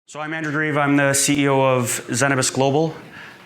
So I'm Andrew Grieve. I'm the CEO of Zenabis Global,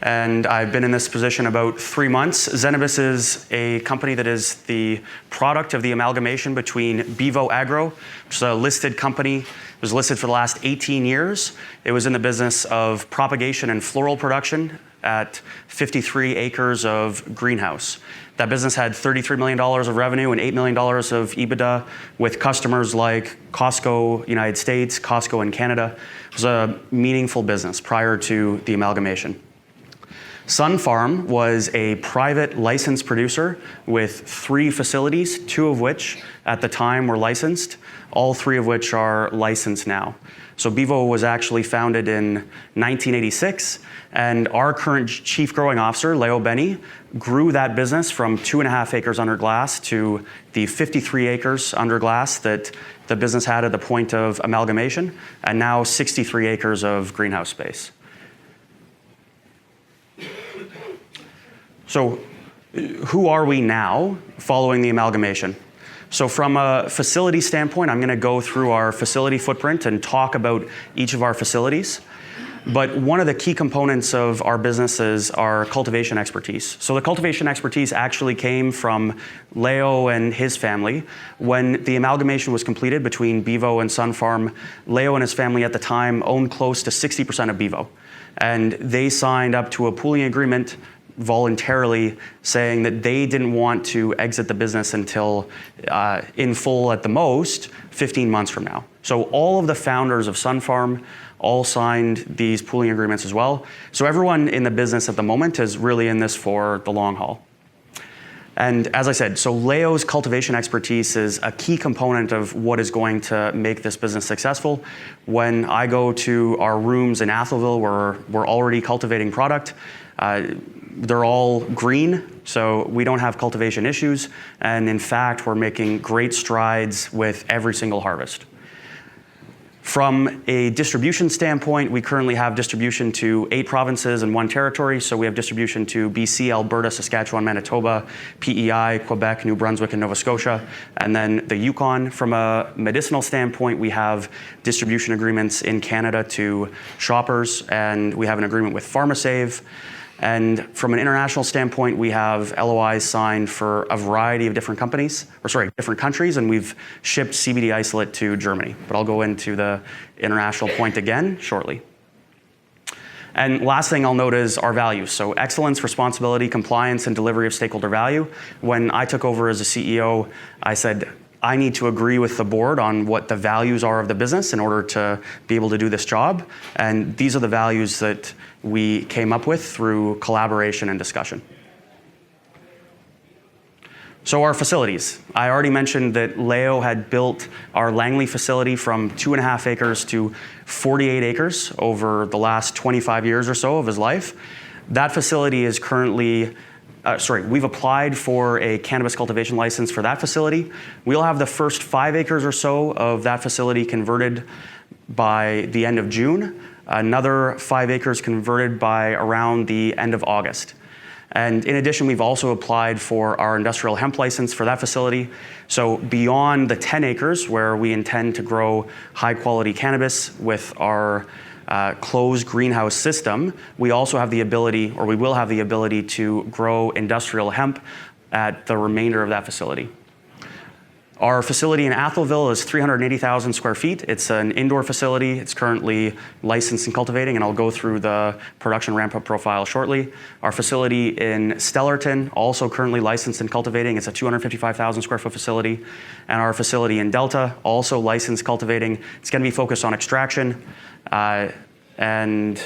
and I've been in this position about 3 months. Zenabis is a company that is the product of the amalgamation between Bevo Agro, which is a listed company. It was listed for the last 18 years. It was in the business of propagation and floral production at 53 acres of greenhouse. That business had $33 million of revenue and $8 million of EBITDA with customers like Costco, United States, Costco in Canada. It was a meaningful business prior to the amalgamation. Sun Farm was a private licensed producer with 3 facilities, 2 of which at the time were licensed, all 3 of which are licensed now. So Bevo was actually founded in 1986, and our current chief growing officer, Leo Benny, grew that business from 2.5 acres under glass to the 53 acres under glass that the business had at the point of amalgamation, and now 63 acres of greenhouse space. So who are we now following the amalgamation? So from a facility standpoint, I'm going to go through our facility footprint and talk about each of our facilities. But one of the key components of our business is our cultivation expertise. So the cultivation expertise actually came from Leo and his family. When the amalgamation was completed between Bevo and Sun Farm, Leo and his family at the time owned close to 60% of Bevo. And they signed up to a pooling agreement voluntarily saying that they didn't want to exit the business until in full at the most 15 months from now. So all of the founders of Sun Farm all signed these pooling agreements as well. So everyone in the business at the moment is really in this for the long haul. And as I said, so Leo's cultivation expertise is a key component of what is going to make this business successful. When I go to our rooms in Atholville where we're already cultivating product, they're all green, so we don't have cultivation issues. And in fact, we're making great strides with every single harvest. From a distribution standpoint, we currently have distribution to 8 provinces and 1 territory. So we have distribution to BC, Alberta, Saskatchewan, Manitoba, PEI, Quebec, New Brunswick, and Nova Scotia, and then the Yukon. From a medicinal standpoint, we have distribution agreements in Canada to Shoppers, and we have an agreement with PharmaSave. And from an international standpoint, we have LOIs signed for a variety of different different countries, and we've shipped CBD isolate to Germany. But I'll go into the international point again shortly. And last thing I'll note is our values. So excellence, responsibility, compliance, and delivery of stakeholder value. When I took over as a CEO, I said, I need to agree with the board on what the values are of the business in order to be able to do this job. And these are the values that we came up with through collaboration and discussion. So our facilities. I already mentioned that Leo had built our Langley facility from 2.5 acres to 48 acres over the last 25 years or so of his life. That facility is currently we've applied for a cannabis cultivation license for that facility. We'll have the first 5 acres or so of that facility converted by the end of June. Another 5 acres converted by around the end of August. And in addition, we've also applied for our industrial hemp license for that facility. So beyond the 10 acres where we intend to grow high quality cannabis with our closed greenhouse system, we also have the ability, or we will have the ability, to grow industrial hemp at the remainder of that facility. Our facility in Atholville is 380,000 square feet. It's an indoor facility. It's currently licensed and cultivating, and I'll go through the production ramp-up profile shortly. Our facility in Stellarton, also currently licensed and cultivating. It's a 255,000 square foot facility. And our facility in Delta, also licensed cultivating. It's going to be focused on extraction. And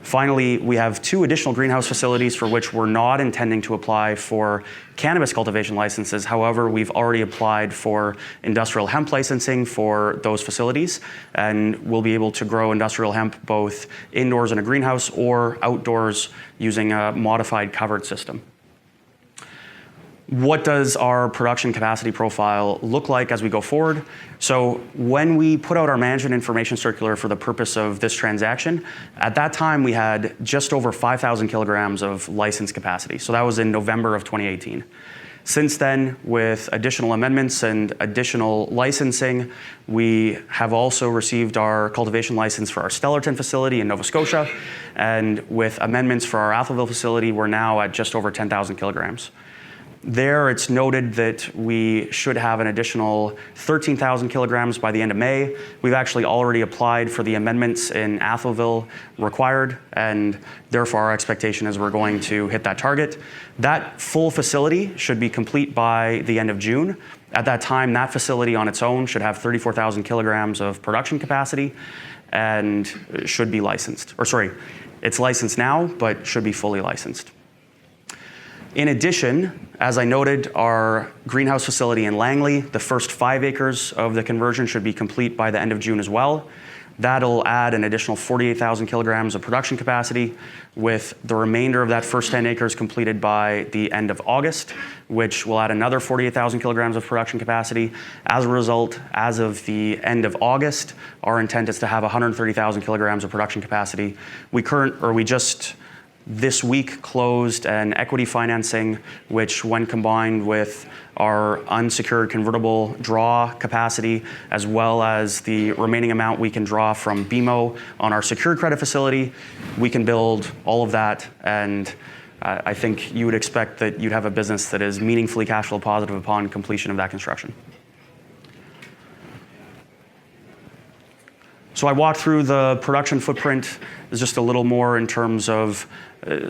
finally, we have 2 additional greenhouse facilities for which we're not intending to apply for cannabis cultivation licenses. However, we've already applied for industrial hemp licensing for those facilities, and we'll be able to grow industrial hemp both indoors in a greenhouse or outdoors using a modified covered system. What does our production capacity profile look like as we go forward? So when we put out our management information circular for the purpose of this transaction, at that time we had just over 5,000 kilograms of licensed capacity. So that was in November of 2018. Since then, with additional amendments and additional licensing, we have also received our cultivation license for our Stellarton facility in Nova Scotia. And with amendments for our Atholville facility, we're now at just over 10,000 kilograms. There, it's noted that we should have an additional 13,000 kilograms by the end of May. We've actually already applied for the amendments in Atholville required, and therefore our expectation is we're going to hit that target. That full facility should be complete by the end of June. At that time, that facility on its own should have 34,000 kilograms of production capacity and should be licensed. Or sorry, it's licensed now, but should be fully licensed. In addition, as I noted, our greenhouse facility in Langley, the first 5 acres of the conversion should be complete by the end of June as well. That'll add an additional 48,000 kilograms of production capacity, with the remainder of that first 10 acres completed by the end of August, which will add another 48,000 kilograms of production capacity. As a result, as of the end of August, our intent is to have 130,000 kilograms of production capacity. We just this week closed an equity financing, which when combined with our unsecured convertible draw capacity, as well as the remaining amount we can draw from BMO on our secured credit facility, we can build all of that. And I think you would expect that you'd have a business that is meaningfully cash flow positive upon completion of that construction. So I walked through the production footprint. There's just a little more in terms of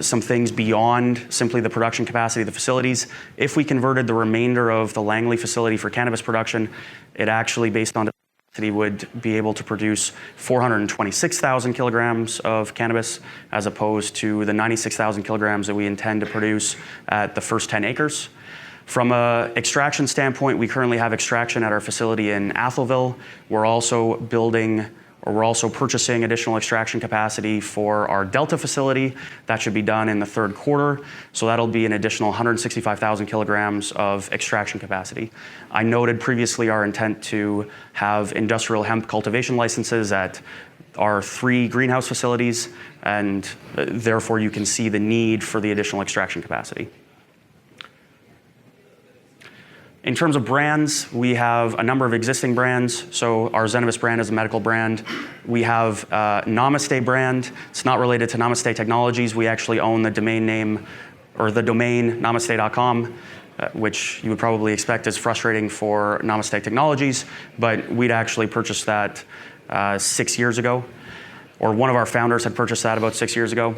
some things beyond simply the production capacity of the facilities. If we converted the remainder of the Langley facility for cannabis production, it actually, based on the capacity, would be able to produce 426,000 kilograms of cannabis, as opposed to the 96,000 kilograms that we intend to produce at the first 10 acres. From an extraction standpoint, we currently have extraction at our facility in Atholville. We're also purchasing additional extraction capacity for our Delta facility. That should be done in the third quarter. So that'll be an additional 165,000 kilograms of extraction capacity. I noted previously our intent to have industrial hemp cultivation licenses at our 3 greenhouse facilities, and therefore you can see the need for the additional extraction capacity. In terms of brands, we have a number of existing brands. So our Zenabis brand is a medical brand. We have a Namaste brand. It's not related to Namaste Technologies. We actually own the domain name, or the domain namaste.com, which you would probably expect is frustrating for Namaste Technologies, but we'd actually purchased that 6 years ago, or one of our founders had purchased that about 6 years ago.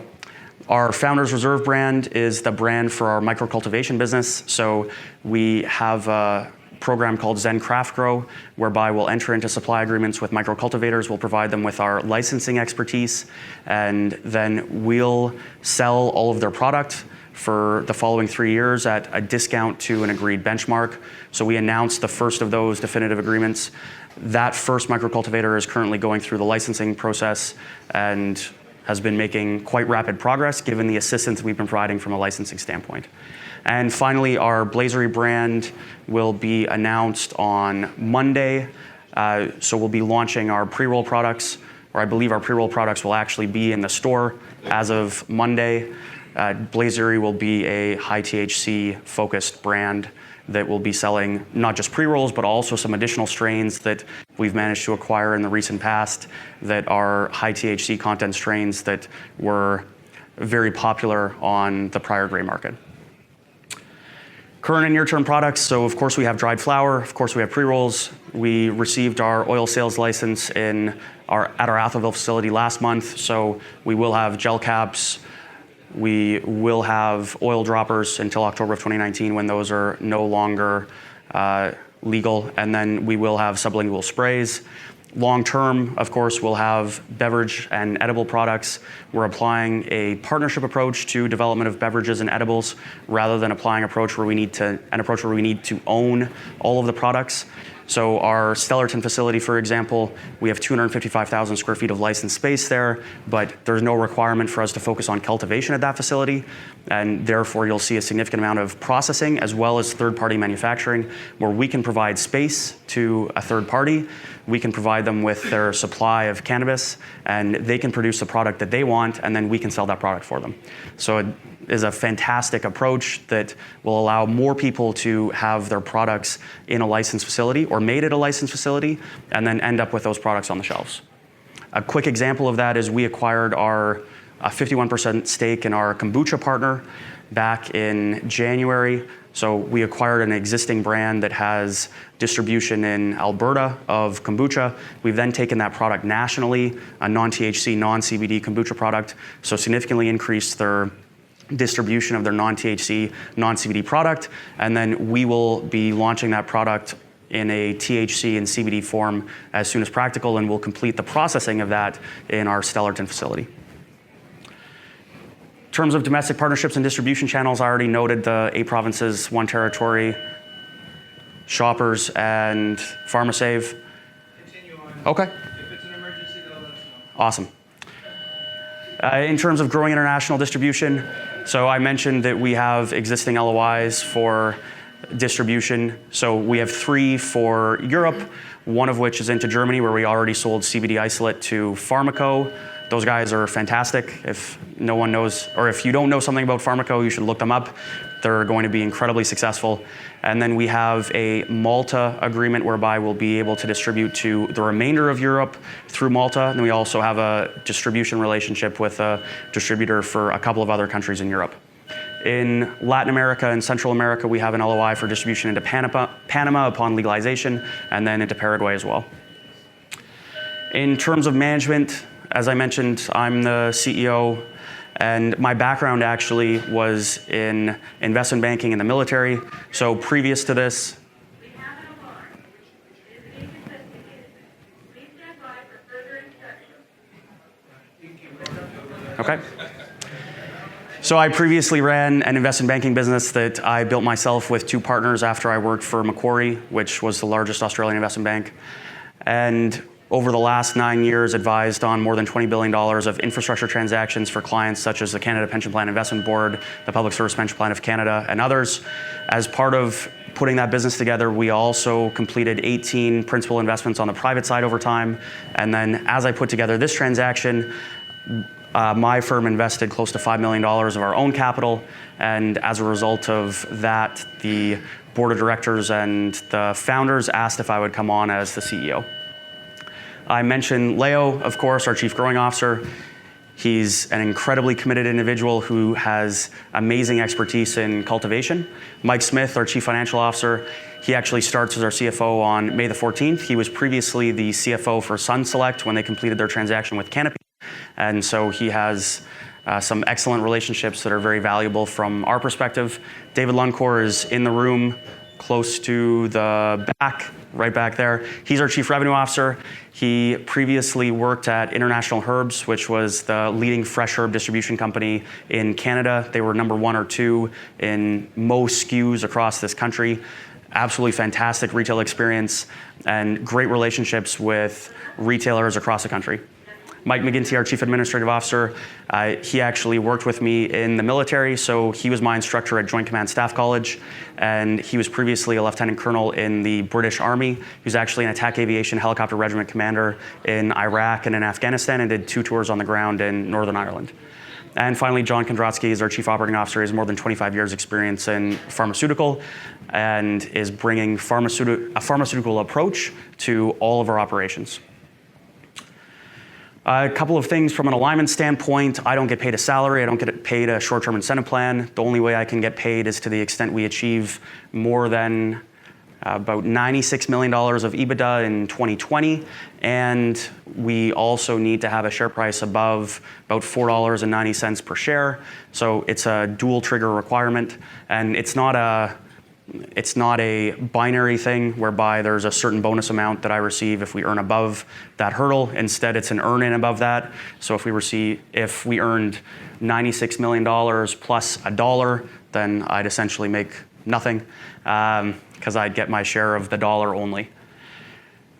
Our Founders Reserve brand is the brand for our micro-cultivation business. So we have a program called Zen Craft Grow, whereby we'll enter into supply agreements with micro-cultivators. We'll provide them with our licensing expertise, and then we'll sell all of their product for the following 3 years at a discount to an agreed benchmark. So we announced the first of those definitive agreements. That first micro-cultivator is currently going through the licensing process and has been making quite rapid progress given the assistance we've been providing from a licensing standpoint. And finally, our Blazery brand will be announced on Monday. So we'll be launching our pre-roll products, or I believe our pre-roll products will actually be in the store as of Monday. Blazery will be a high THC focused brand that will be selling not just pre-rolls, but also some additional strains that we've managed to acquire in the recent past that are high THC content strains that were very popular on the prior gray market. Current and near-term products, so of course we have dried flower, of course we have pre-rolls. We received our oil sales license at our Atholville facility last month, so we will have gel caps. We will have oil droppers until October of 2019 when those are no longer legal, and then we will have sublingual sprays. Long term, of course, we'll have beverage and edible products. We're applying a partnership approach to development of beverages and edibles rather than applying an approach where we need to own all of the products. So our Stellarton facility, for example, we have 255,000 square feet of licensed space there, but there's no requirement for us to focus on cultivation at that facility. And therefore, you'll see a significant amount of processing as well as third-party manufacturing, where we can provide space to a third party. We can provide them with their supply of cannabis, and they can produce the product that they want, and then we can sell that product for them. So it is a fantastic approach that will allow more people to have their products in a licensed facility or made at a licensed facility, and then end up with those products on the shelves. A quick example of that is we acquired our 51% stake in our kombucha partner back in January. So we acquired an existing brand that has distribution in Alberta of kombucha. We've then taken that product nationally, a non-THC, non-CBD kombucha product, so significantly increased their distribution of their non-THC, non-CBD product, and then we will be launching that product in a THC and CBD form as soon as practical, and we'll complete the processing of that in our Stellarton facility. In terms of domestic partnerships and distribution channels, I already noted the 8 provinces, 1 territory, Shoppers, and PharmaSave. Continue on. Okay. If it's an emergency, they'll let us know. Awesome. In terms of growing international distribution, so I mentioned that we have existing LOIs for distribution. So we have 3 for Europe, one of which is into Germany, where we already sold CBD isolate to Pharmaco. Those guys are fantastic. If no one knows, or if you don't know something about Pharmaco, you should look them up. They're going to be incredibly successful. And then we have a Malta agreement whereby we'll be able to distribute to the remainder of Europe through Malta. And we also have a distribution relationship with a distributor for a couple of other countries in Europe. In Latin America and Central America, we have an LOI for distribution into Panama upon legalization, and then into Paraguay as well. In terms of management, as I mentioned, I'm the CEO, and my background actually was in investment banking in the military. So previous to this, We have an alarm which is being investigated. Please stand by for further instructions. okay. So I previously ran an investment banking business that I built myself with 2 partners after I worked for Macquarie, which was the largest Australian investment bank. And over the last 9 years, advised on more than $20 billion of infrastructure transactions for clients such as the Canada Pension Plan Investment Board, the Public Service Pension Plan of Canada, and others. As part of putting that business together, we also completed 18 principal investments on the private side over time. And then as I put together this transaction, my firm invested close to $5 million of our own capital. And as a result of that, the board of directors and the founders asked if I would come on as the CEO. I mentioned Leo, of course, our Chief Growing Officer. He's an incredibly committed individual who has amazing expertise in cultivation. Mike Smith, our Chief Financial Officer, he actually starts as our CFO on May the 14th. He was previously the CFO for Sun Select when they completed their transaction with Canopy. And so he has some excellent relationships that are very valuable from our perspective. David Luncor is in the room close to the back, right back there. He's our Chief Revenue Officer. He previously worked at International Herbs, which was the leading fresh herb distribution company in Canada. They were number 1 or 2 in most SKUs across this country. Absolutely fantastic retail experience and great relationships with retailers across the country. Mike McGinty, our Chief Administrative Officer, he actually worked with me in the military, so he was my instructor at Joint Command Staff College, and he was previously a Lieutenant Colonel in the British Army. He was actually an attack aviation helicopter regiment commander in Iraq and in Afghanistan, and did 2 tours on the ground in Northern Ireland. And finally, John Kondratsky is our Chief Operating Officer. He has more than 25 years experience in pharmaceutical and is bringing a pharmaceutical approach to all of our operations. A couple of things from an alignment standpoint. I don't get paid a salary. I don't get paid a short-term incentive plan. The only way I can get paid is to the extent we achieve more than about $96 million of EBITDA in 2020. And we also need to have a share price above about $4.90 per share. So it's a dual trigger requirement. And it's not a binary thing whereby there's a certain bonus amount that I receive if we earn above that hurdle. Instead, it's an earn-in above that. So if we earned $96 million plus $1, then I'd essentially make nothing because I'd get my share of the dollar only.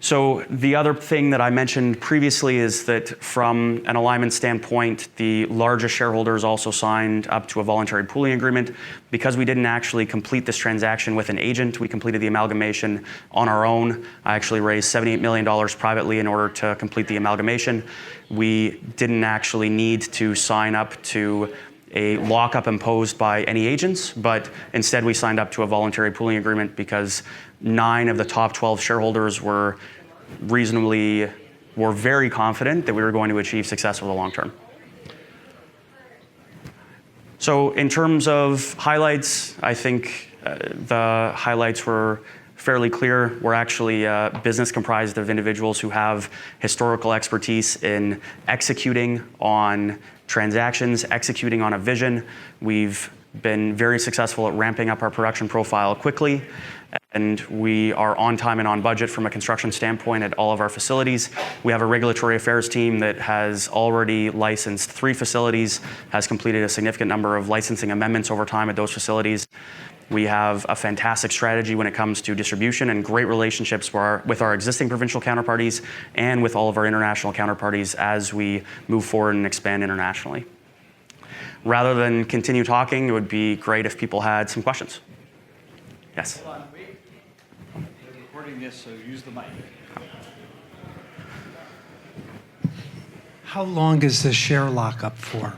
So the other thing that I mentioned previously is that from an alignment standpoint, the largest shareholders also signed up to a voluntary pooling agreement. Because we didn't actually complete this transaction with an agent, we completed the amalgamation on our own. I actually raised $78 million privately in order to complete the amalgamation. We didn't actually need to sign up to a lockup imposed by any agents, but instead we signed up to a voluntary pooling agreement because 9 of the top 12 shareholders were very confident that we were going to achieve success over the long term. So in terms of highlights, I think the highlights were fairly clear. We're actually a business comprised of individuals who have historical expertise in executing on transactions, executing on a vision. We've been very successful at ramping up our production profile quickly, and we are on time and on budget from a construction standpoint at all of our facilities. We have a regulatory affairs team that has already licensed 3 facilities, has completed a significant number of licensing amendments over time at those facilities. We have a fantastic strategy when it comes to distribution and great relationships with our existing provincial counterparties and with all of our international counterparties as we move forward and expand internationally. Rather than continue talking, it would be great if people had some questions. Yes? Hold on, wait. They're recording this, so use the mic. How long is the share lockup for?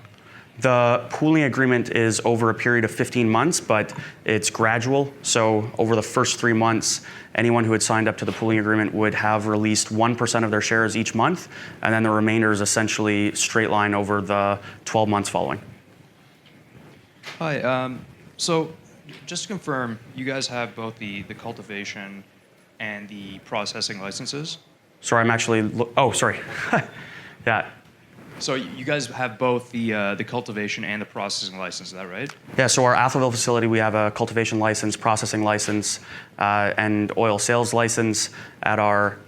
The pooling agreement is over a period of 15 months, but it's gradual. So over the first 3 months, anyone who had signed up to the pooling agreement would have released 1% of their shares each month, and then the remainder is essentially straight line over the 12 months following. Hi. So just to confirm, you guys have both the cultivation and the processing licenses? Sorry, I'm actually... oh, sorry. Yeah. So you guys have both the cultivation and the processing license, is that right? Yeah, so our Atholville facility, we have a cultivation license, processing license, and oil sales license at our...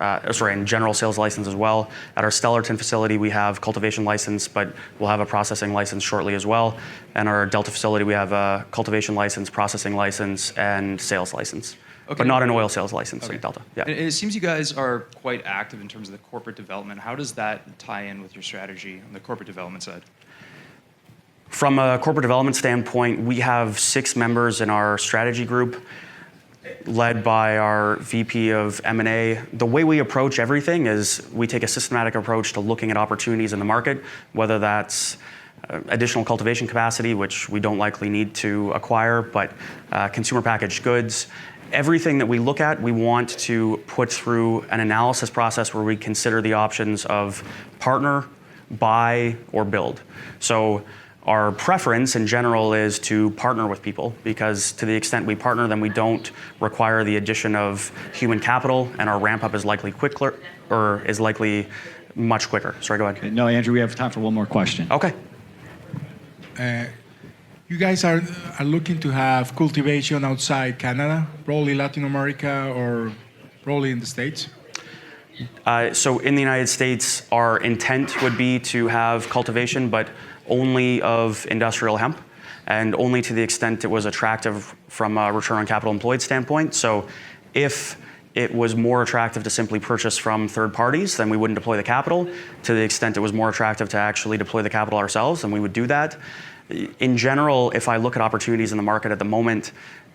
and general sales license as well. At our Stellarton facility, we have cultivation license, but we'll have a processing license shortly as well. And our Delta facility, we have a cultivation license, processing license, and sales license. Okay. But not an oil sales license like Delta. Yeah. And it seems you guys are quite active in terms of the corporate development. How does that tie in with your strategy on the corporate development side? From a corporate development standpoint, we have 6 members in our strategy group, led by our VP of M&A. The way we approach everything is we take a systematic approach to looking at opportunities in the market, whether that's additional cultivation capacity, which we don't likely need to acquire, but consumer packaged goods. Everything that we look at, we want to put through an analysis process where we consider the options of partner, buy, or build. So our preference in general is to partner with people, because to the extent we partner, then we don't require the addition of human capital, and our ramp up is likely quicker, or is likely much quicker. Sorry, go ahead. No, Andrew, we have time for one more question. Okay. You guys are looking to have cultivation outside Canada, probably Latin America, or probably in the States? So in the United States, our intent would be to have cultivation, but only of industrial hemp, and only to the extent it was attractive from a return on capital employed standpoint. So if it was more attractive to simply purchase from third parties, then we wouldn't deploy the capital. To the extent it was more attractive to actually deploy the capital ourselves, then we would do that. In general, if I look at opportunities in the market at the moment,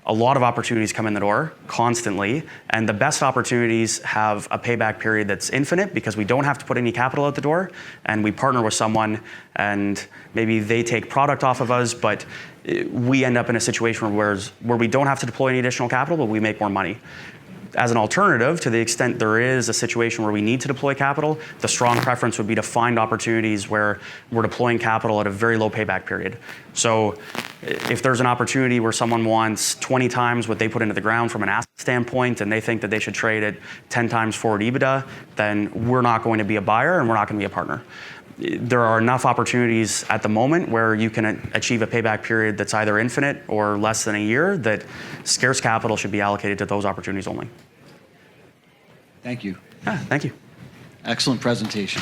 a lot of opportunities come in the door constantly, and the best opportunities have a payback period that's infinite because we don't have to put any capital out the door, and we partner with someone and maybe they take product off of us, but we end up in a situation where we don't have to deploy any additional capital, but we make more money. As an alternative, to the extent there is a situation where we need to deploy capital, the strong preference would be to find opportunities where we're deploying capital at a very low payback period. So if there's an opportunity where someone wants 20 times what they put into the ground from an asset standpoint, and they think that they should trade at 10 times forward EBITDA, then we're not going to be a buyer and we're not going to be a partner. There are enough opportunities at the moment where you can achieve a payback period that's either infinite or less than a year, that scarce capital should be allocated to those opportunities only. Thank you. Yeah, thank you. Excellent presentation.